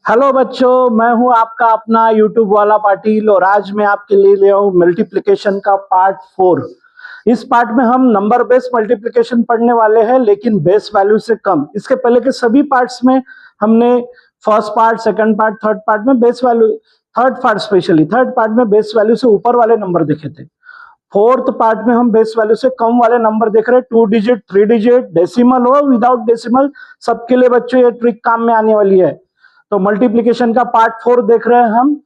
Hello बच्चों, मैं हूं आपका अपना यूट्यूब वाला पाटिल और आज मैं आपके लिए ले आऊं मल्टीप्लिकेशन का पार्ट 4। इस पार्ट में हम नंबर बेस मल्टीप्लिकेशन पढ़ने वाले हैं, लेकिन बेस वैल्यू से कम। इसके पहले के सभी पार्ट्स में हमने first part, second part, third part में बेस वैल्यू, थर्ड पार्ट में बेस वैल्यू से ऊपर वाले नंबर देखे थे। फोर्थ पार्ट में हम बेस वैल्यू से कम वाले नंबर देख रहे हैं, 2 डिजिट, 3 डिजिट, डेसिमल हो विदाउट डेसिमल, सबके लिए बच्चों ये ट्रिक काम में आने वाली है। तो मल्टीप्लिकेशन का पार्ट 4 देख रहे हैं हम।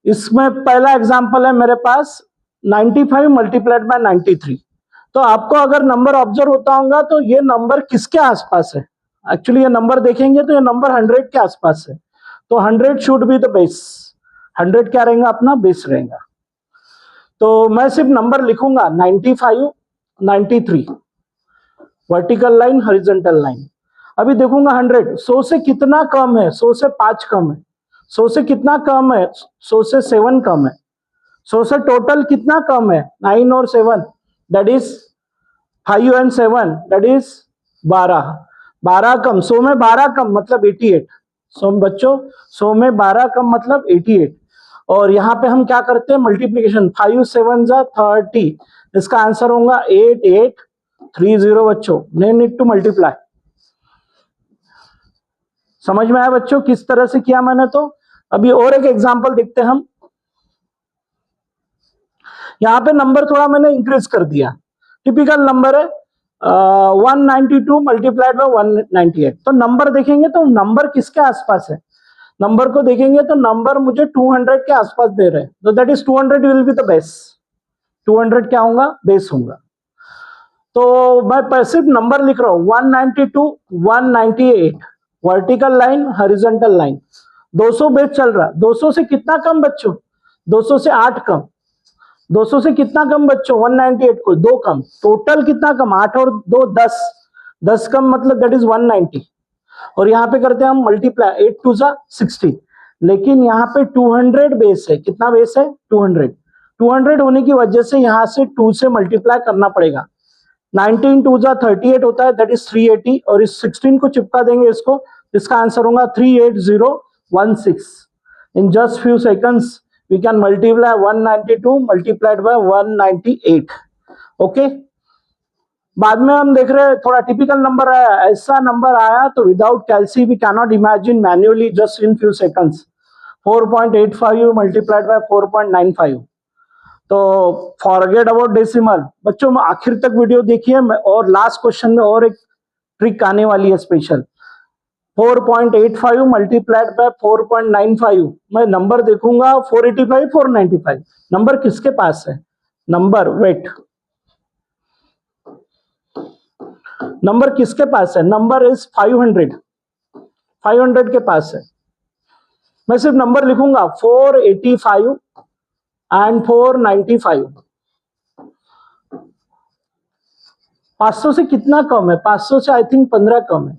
इसमें पहला एग्जांपल है मेरे पास 95 मल्टीप्लाइड बाय 93। तो आपको अगर नंबर ऑब्जर्व होता होगा तो ये नंबर किसके आसपास है? एक्चुअली ये नंबर देखेंगे तो ये नंबर 100 के आसपास है। तो 100 शुड बी द बेस। 100 क्या रहेगा? अपना बेस रहेगा। तो मैं सिर्फ नंबर लिखूंगा 95, 93, वर्टिकल लाइन, हॉरिजॉन्टल लाइन। अभी देखूंगा 100 100 से कितना कम है? 100 से 5 कम है। 100 से कितना कम है? 100 से 7 कम है। 100 से टोटल कितना कम है? 9 और 7, that is 5 and 7, that is 12। 12 कम, 100 में 12 कम मतलब 88। सो बच्चों 100 में 12 कम मतलब 88। और यहाँ पे हम क्या करते हैं? मल्टीप्लीकेशन, 5 7 जा 30। इसका आंसर होगा 8830 बच्चों। नहीं नीड टू मल्टीप्लाई। समझ में आया बच्चों किस तरह से किया मैंने? तो अभी और एक एग्जांपल देखते हैं हम। यहाँ पे नंबर थोड़ा मैंने इंक्रीज कर दिया। टिपिकल नंबर है 192 मल्टीप्लाइड बाय 198। तो नंबर देखेंगे तो नंबर किसके आसपास है? नंबर को देखेंगे तो नंबर मुझे 200 के आसपास दे रहे हैं, तो that is 200 will be the base. 200 क्या होगा? बेस होगा। तो मैं सिर्फ नंबर लिख रहा हूं 192, 198, vertical line, horizontal line. 200 base चल रहा। 200 से कितना कम बच्चों? 200 से 8 कम। 200 से कितना कम बच्चों? 198 को 2 कम। टोटल कितना कम? 8 और 2 10। 10 कम मतलब दैट इज 190। और यहाँ पे करते हैं हम मल्टीप्लाई, 8 2 जा 16। लेकिन यहाँ पे 200 बेस है। कितना बेस है? 200। 200 होने की वजह से यहाँ से 2 से मल्टीप्लाई करना पड़ेगा। 19 2 जा 38 होता है, दैट इज 380। और इस 16 को चिपका देंगे इसको, इसका आंसर होगा 38016। इन just few seconds we can multiply 192 multiplied by 198। Okay. बाद में हम देख रहे हैं थोड़ा टिपिकल नंबर आया। ऐसा नंबर आया तो without calcy we can not imagine manually just in few seconds. 4.85 multiplied by 4.95। तो फॉरगेट अबाउट डेसिमल बच्चों, आखिर तक वीडियो देखिए और लास्ट क्वेश्चन में और एक ट्रिक आने वाली है स्पेशल। 4.85 multiplied by 4.95। मैं नंबर देखूंगा 485, 495। नंबर किसके पास है? नंबर वेट, नंबर किसके पास है? Number is 500। 500 के पास है। मैं सिर्फ नंबर लिखूंगा 485 एंड 495। 500 से कितना कम है? 500 से आई थिंक 15 कम है।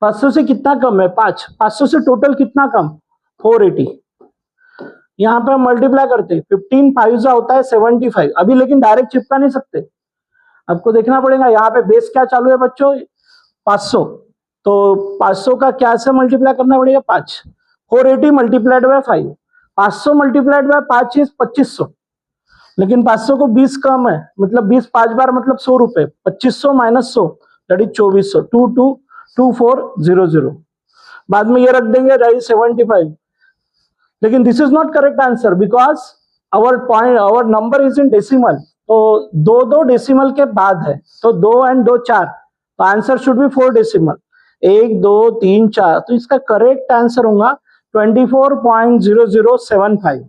500 से कितना कम है? 5। 500 से टोटल कितना कम? 480। यहाँ पे हम मल्टीप्लाई करते हैं, 15 5 होता है 75। अभी लेकिन डायरेक्ट चिपका नहीं सकते, आपको देखना पड़ेगा। यहाँ पे बेस क्या चालू है बच्चों? 500। तो 500 का क्या से मल्टीप्लाई करना पड़ेगा? 5। 480 multiplied by 5। 500 multiplied by 5 is 2500। लेकिन 500 को 20 कम है, मतलब 20 5 बार मतलब 100 रुपए। 2500 माइनस 100 दैट इज 2400। 222400। बाद में ये रख देंगे, दैट इज 75। लेकिन this is not correct answer because our number is in decimal. तो 2 2 डेसिमल के बाद है, तो 2 एंड 2 4। तो आंसर शुड बी 4 डेसिमल। 1 2 3 4। तो इसका करेक्ट आंसर होगा 24.0075।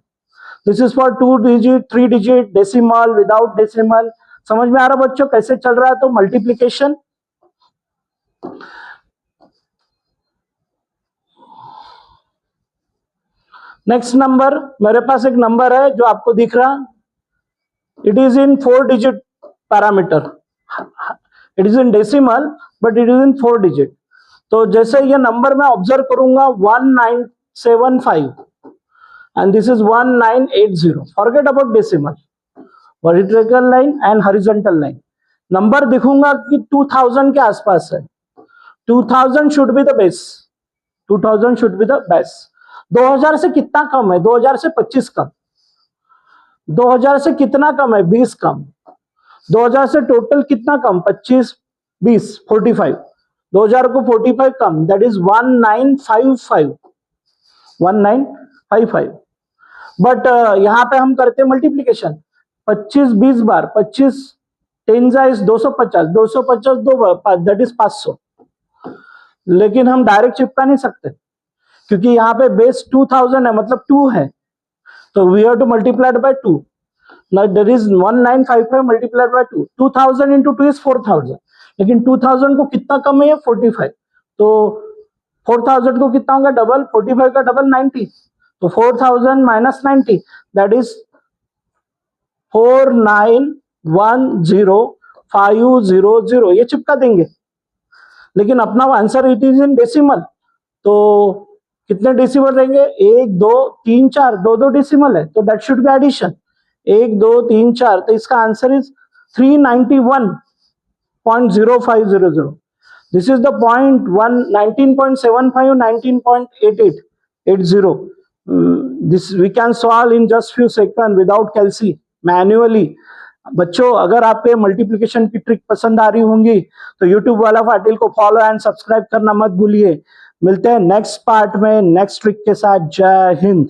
This is for 2 digit, 3 digit, decimal, without decimal. समझ में आ रहा बच्चों कैसे चल रहा है? तो मल्टीप्लीकेशन। नेक्स्ट नंबर, मेरे पास एक नंबर है जो आपको दिख रहा, it is in 4 digit parameter. It is in decimal but it is in 4 digit. तो जैसे ये नंबर मैं ऑब्जर्व करूंगा 1975 and this is 1980। Forget about decimal, vertical line and horizontal line. Number दिखूंगा कि 2000 के आसपास है। 2000 should be the base. 2000 should be the best. 2000 से कितना कम है? 2000 से 25 कम। 2000 से कितना कम है? 20 कम। 2000 से टोटल कितना कम? 25 20 45। 2000 को 45 कम, दैट इज 1955। 1955। बट यहां पे हम करते हैं मल्टीप्लीकेशन 25 20 बार, 25 10 जाइज 250, 250 दो बार, दैट इज 500। लेकिन हम डायरेक्ट चिपका नहीं सकते क्योंकि यहाँ पे बेस 2000 है, मतलब 2 है, तो we have to multiplied by 2। Now there is 1955 multiplied by 2. 2000 into 2 is 4000. लेकिन 2000 को कितना कम है? 45। तो 4000 को कितना होगा? डबल। 45 का डबल 90। तो 4000 माइनस 90 दैट इज 4910500। ये चिपका देंगे। लेकिन अपना answer it is in decimal, तो कितने डेसिमल रहेंगे? 1 2 3 4, दो डेसिमल है, तो दैट शुड बी एडिशन। 1 2 3 4, तो इसका answer is 391.0500। This is the point 19.75 19.8880। This we can solve in just few second without calcy, manually. बच्चों, अगर आपको मल्टीप्लिकेशन की ट्रिक पसंद आ रही होंगी तो यूट्यूब वाला पाटिल को फॉलो एंड सब्सक्राइब करना मत भूलिए। मिलते हैं नेक्स्ट पार्ट में नेक्स्ट ट्रिक के साथ। जय हिंद।